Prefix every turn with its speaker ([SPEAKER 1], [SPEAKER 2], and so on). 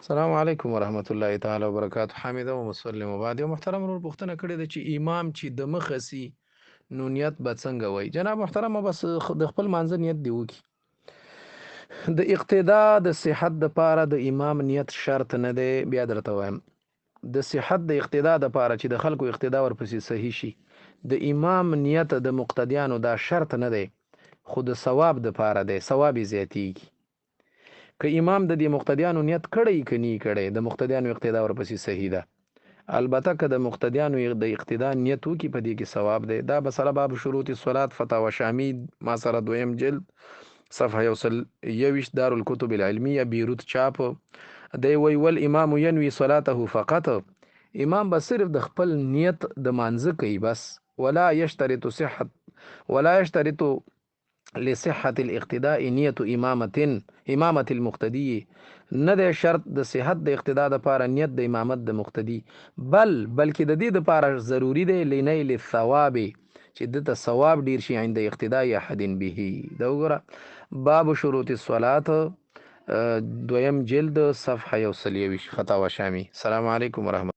[SPEAKER 1] السلام علیکم ورحمت الله تعالی وبرکاتہ. حامد او مسلم وبعد یو محترم ورور پوښتنه کړې ده چې امام چې د مخه سي نو نیت به څنګه وای. جناب محترم بس د خپل مانځ نیت دی وکي د اقتدا د صحت د پاره د امام نیت شرط نه دی. بیا درته وایم د صحت د اقتدا د پاره چې د خلکو اقتدا ورپسې صحیح شي د امام نیت د مقتدیانو دا شرط نه دی، خو د ثواب د پاره دی، ثواب زیاتیږي. که امام د دې مقتدیانو نیت کړی کني کړی د مقتدیانو اقتدا ورپسې صحیح ده. البته که د مقتدیانو د اقتدا نیت وکي په دې کې ثواب دی. دا بسره باب شروط الصلات فتاوی شامی ما سره دویم جلد صفحه یوسل یویش دارالکتب العلمیه بیروت چاپ دی. وی ول امام ینوي صلاته فقط، امام به صرف د خپل نیت د مانځه کوي بس. ولا یشترط صحت ولا یشترط لصحة الاقتداء نیت امامت المقتدی، نه د شرط د صحت د اقتدا د پاره نیت د امامت د مقتدی، بلکې د دې د پاره ضروری دی لنیل الثواب چې د ثواب ډیر شي عند اقتداء احد به. دا وګوره باب شروط الصلات دویم جلد صفحه 121 فتاوی شامی. السلام علیکم ورحمت